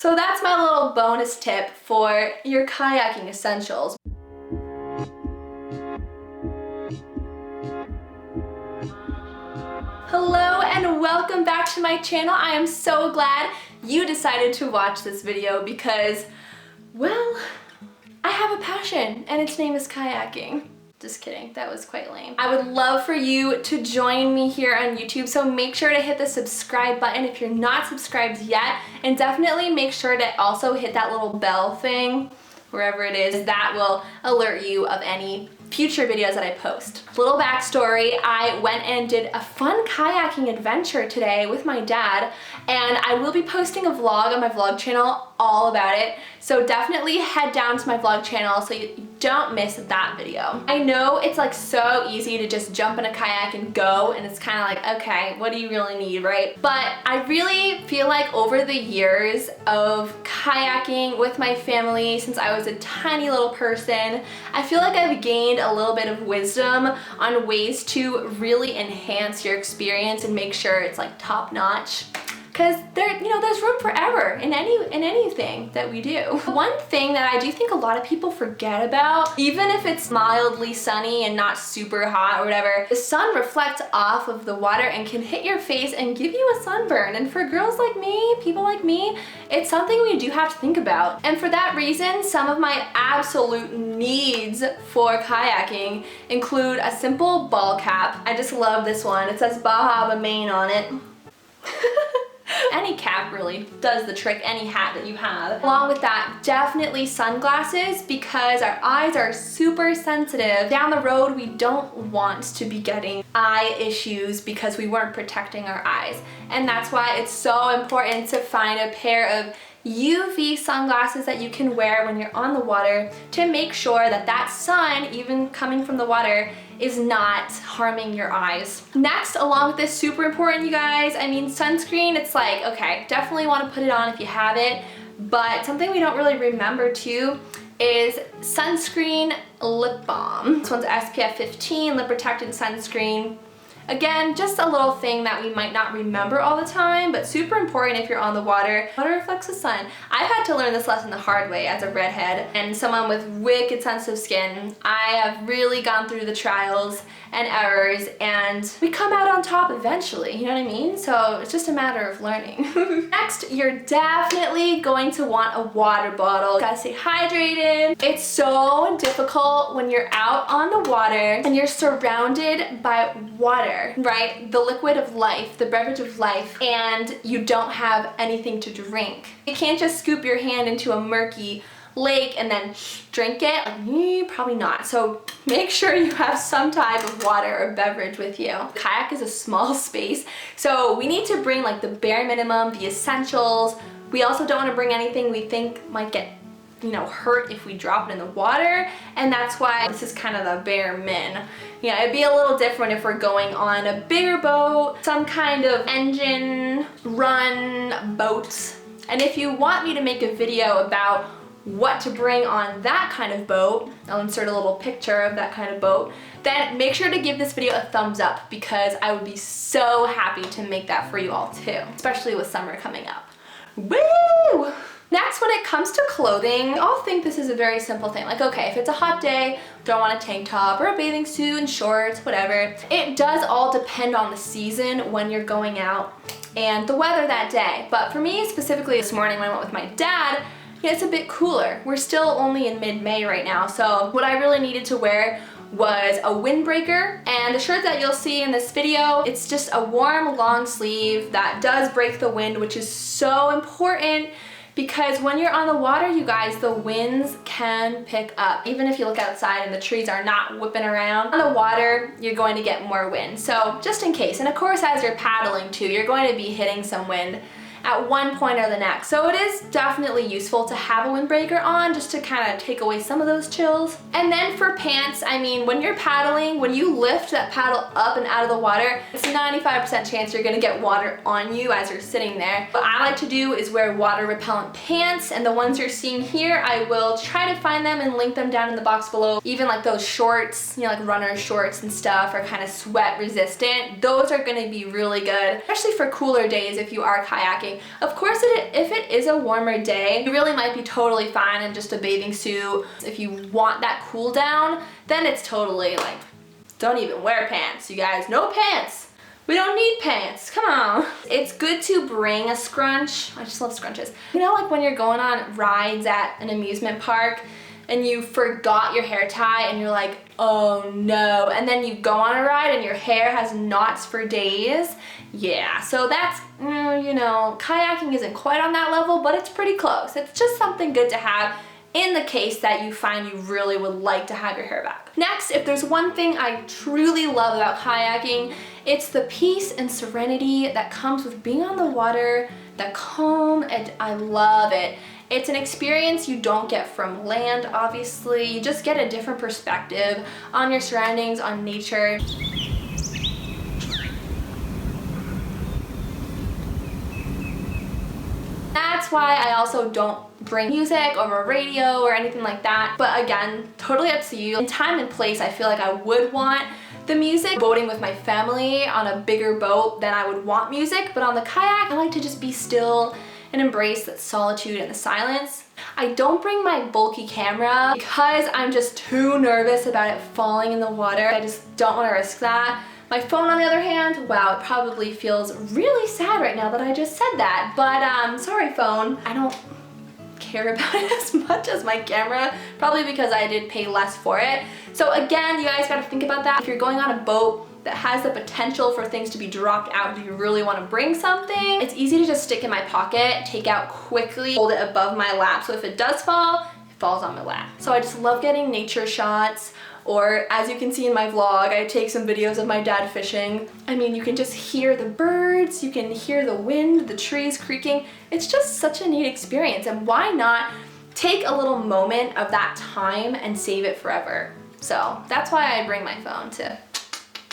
So that's my little bonus tip for your kayaking essentials. Hello and welcome back to my channel. I am so glad you decided to watch this video because, well, I have a passion and its name is kayaking. Just kidding, that was quite lame. I would love for you to join me here on YouTube, so make sure to hit the subscribe button if you're not subscribed yet, and definitely make sure to also hit that little bell thing, wherever it is, that will alert you of any future videos that I post. Little backstory, I went and did a fun kayaking adventure today with my dad, and I will be posting a vlog on my vlog channel all about it, so definitely head down to my vlog channel so you don't miss that video. I know it's like so easy to just jump in a kayak and go, and it's kind of like, okay, what do you really need, right? But I really feel like over the years of kayaking with my family since I was a tiny little person, I feel like I've gained a little bit of wisdom on ways to really enhance your experience and make sure it's like top notch. Because there's room for error in anything that we do. One thing that I do think a lot of people forget about, even if it's mildly sunny and not super hot or whatever, the sun reflects off of the water and can hit your face and give you a sunburn. And for girls like me, people like me, it's something we do have to think about. And for that reason, some of my absolute needs for kayaking include a simple ball cap. I just love this one. It says Baja Maine on it. Any cap really does the trick, any hat that you have. Along with that, definitely sunglasses, because our eyes are super sensitive. Down the road, we don't want to be getting eye issues because we weren't protecting our eyes. And that's why it's so important to find a pair of UV sunglasses that you can wear when you're on the water to make sure that that sun, even coming from the water, is not harming your eyes. Next, along with this, super important, you guys, I mean, sunscreen, it's like, okay, definitely want to put it on if you have it, but something we don't really remember too is sunscreen lip balm. This one's SPF 15, lip protectant sunscreen. Again, just a little thing that we might not remember all the time, but super important if you're on the water. Water reflects the sun. I've had to learn this lesson the hard way as a redhead and someone with wicked sensitive skin. I have really gone through the trials and errors, and we come out on top eventually, you know what I mean? So it's just a matter of learning. Next, you're definitely going to want a water bottle. You gotta stay hydrated. It's so difficult when you're out on the water and you're surrounded by water, right? The liquid of life, the beverage of life, and you don't have anything to drink. You can't just scoop your hand into a murky lake and then drink it. Like, probably not. So make sure you have some type of water or beverage with you. Kayak is a small space, so we need to bring like the bare minimum, the essentials. We also don't want to bring anything we think might get hurt if we drop it in the water, and that's why this is kind of the bare min. Yeah, it'd be a little different if we're going on a bigger boat, some kind of engine run boat. And if you want me to make a video about what to bring on that kind of boat, I'll insert a little picture of that kind of boat, then make sure to give this video a thumbs up, because I would be so happy to make that for you all too, especially with summer coming up. Woo! Next, when it comes to clothing, we all think this is a very simple thing. Like, okay, if it's a hot day, don't want a tank top or a bathing suit and shorts, whatever. It does all depend on the season when you're going out and the weather that day. But for me, specifically this morning when I went with my dad, it's a bit cooler. We're still only in mid-May right now, so what I really needed to wear was a windbreaker, and the shirt that you'll see in this video, it's just a warm long sleeve that does break the wind, which is so important because when you're on the water, you guys, the winds can pick up. Even if you look outside and the trees are not whipping around, on the water, you're going to get more wind. So just in case, and of course as you're paddling too, you're going to be hitting some wind at one point or the next. So it is definitely useful to have a windbreaker on just to kind of take away some of those chills. And then for pants, I mean, when you're paddling, when you lift that paddle up and out of the water, it's a 95% chance you're gonna get water on you as you're sitting there. What I like to do is wear water repellent pants, and the ones you're seeing here, I will try to find them and link them down in the box below. Even like those shorts, you know, like runner shorts and stuff are kind of sweat resistant. Those are gonna be really good, especially for cooler days if you are kayaking. kayaking. Of course, if it is a warmer day, you really might be totally fine in just a bathing suit. If you want that cool down, then it's totally like, don't even wear pants, you guys. No pants. We don't need pants, come on. It's good to bring a scrunch. I just love scrunches. You know, like when you're going on rides at an amusement park and you forgot your hair tie and you're like, oh no. And then you go on a ride and your hair has knots for days. Yeah, so that's, you know, kayaking isn't quite on that level, but it's pretty close. It's just something good to have in the case that you find you really would like to have your hair back. Next, if there's one thing I truly love about kayaking, it's the peace and serenity that comes with being on the water, that calm, and I love it. It's an experience you don't get from land, obviously. You just get a different perspective on your surroundings, on nature. That's why I also don't bring music over radio or anything like that. But again, totally up to you. In time and place, I feel like I would want the music. Boating with my family on a bigger boat, then I would want music. But on the kayak, I like to just be still and embrace that solitude and the silence. I don't bring my bulky camera because I'm just too nervous about it falling in the water. I just don't want to risk that. My phone, on the other hand, wow, it probably feels really sad right now that I just said that. But sorry phone, I don't care about it as much as my camera, probably because I did pay less for it. So again, you guys gotta think about that. If you're going on a boat that has the potential for things to be dropped out, do you really want to bring something? It's easy to just stick in my pocket, take out quickly, hold it above my lap, so if it does fall, it falls on my lap. So I just love getting nature shots, or as you can see in my vlog, I take some videos of my dad fishing. I mean, you can just hear the birds, you can hear the wind, the trees creaking. It's just such a neat experience, and why not take a little moment of that time and save it forever? So that's why I bring my phone too.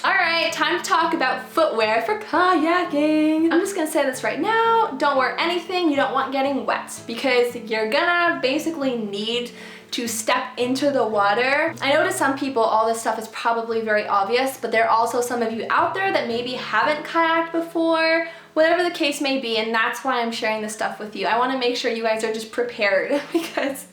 Alright, time to talk about footwear for kayaking. I'm just gonna say this right now, don't wear anything you don't want getting wet, because you're gonna basically need to step into the water. I know to some people all this stuff is probably very obvious, but there are also some of you out there that maybe haven't kayaked before, whatever the case may be, and that's why I'm sharing this stuff with you. I wanna make sure you guys are just prepared because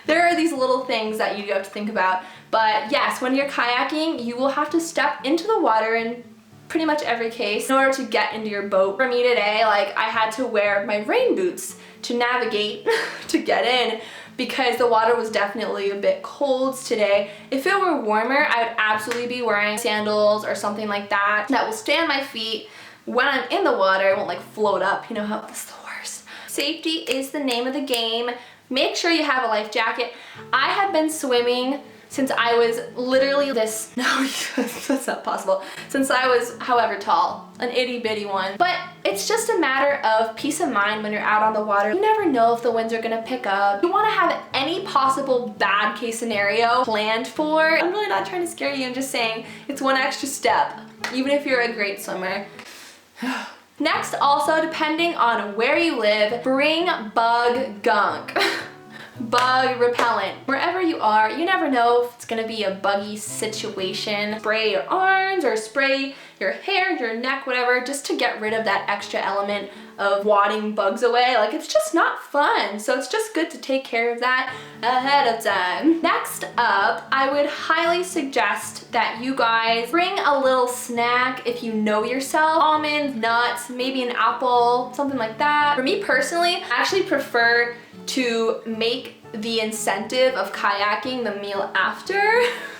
there are these little things that you have to think about. But yes, when you're kayaking, you will have to step into the water in pretty much every case in order to get into your boat. For me today, like I had to wear my rain boots to navigate to get in because the water was definitely a bit cold today. If it were warmer, I would absolutely be wearing sandals or something like that that will stay on my feet. When I'm in the water, it won't like float up. You know how that's the worst. Safety is the name of the game. Make sure you have a life jacket. I have been swimming since I was literally this, no, that's not possible, since I was however tall, an itty bitty one. But it's just a matter of peace of mind when you're out on the water. You never know if the winds are gonna pick up. You wanna have any possible bad case scenario planned for. I'm really not trying to scare you, I'm just saying it's one extra step, even if you're a great swimmer. Next, also, depending on where you live, bring bug gunk. Bug repellent. Wherever you are, you never know if it's gonna be a buggy situation. Spray your arms or spray your hair, your neck, whatever, just to get rid of that extra element of wadding bugs away. Like, it's just not fun. So it's just good to take care of that ahead of time. Next up, I would highly suggest that you guys bring a little snack if you know yourself. Almonds, nuts, maybe an apple, something like that. For me personally, I actually prefer to make the incentive of kayaking the meal after.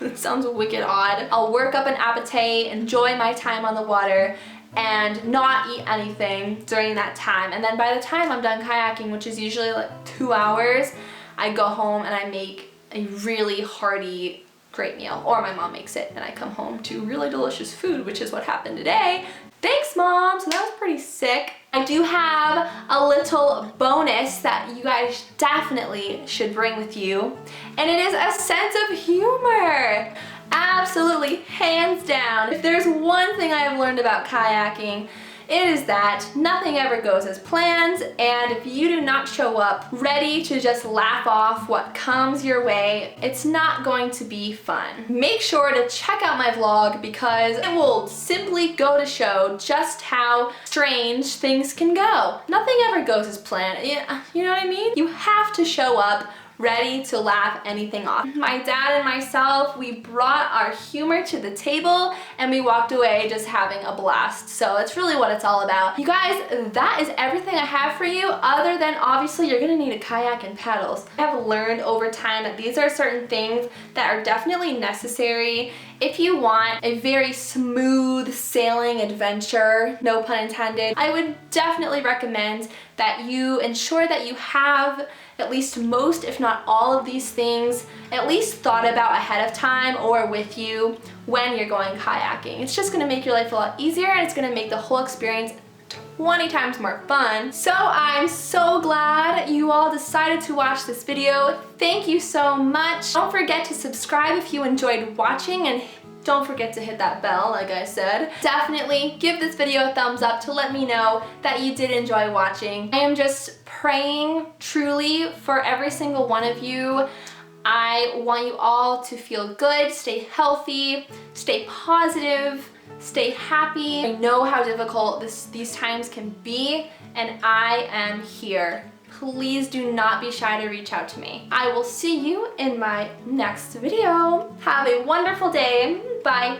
It sounds wicked odd. I'll work up an appetite, enjoy my time on the water, and not eat anything during that time. And then by the time I'm done kayaking, which is usually like 2 hours, I go home and I make a really hearty, great meal. Or my mom makes it and I come home to really delicious food, which is what happened today. Thanks, Mom! So that was pretty sick. I do have a little bonus that you guys definitely should bring with you, and it is a sense of humor. Absolutely, hands down. If there's one thing I have learned about kayaking, it it is that nothing ever goes as planned, and if you do not show up ready to just laugh off what comes your way, it's not going to be fun. Make sure to check out my vlog because it will simply go to show just how strange things can go. Nothing ever goes as planned. You know what I mean? You have to show up ready to laugh anything off. My dad and myself, we brought our humor to the table and we walked away just having a blast. So that's really what it's all about. You guys, that is everything I have for you, other than obviously you're gonna need a kayak and paddles. I have learned over time that these are certain things that are definitely necessary if you want a very smooth sailing adventure, no pun intended. I would definitely recommend that you ensure that you have at least most, if not all of these things, at least thought about ahead of time or with you when you're going kayaking. It's just gonna make your life a lot easier and it's gonna make the whole experience 20 times more fun. So I'm so glad you all decided to watch this video. Thank you so much. Don't forget to subscribe if you enjoyed watching, and don't forget to hit that bell, like I said. Definitely give this video a thumbs up to let me know that you did enjoy watching. I am just praying truly for every single one of you. I want you all to feel good, stay healthy, stay positive, stay happy. I know how difficult these times can be, and I am here. Please do not be shy to reach out to me. I will see you in my next video. Have a wonderful day. Bye.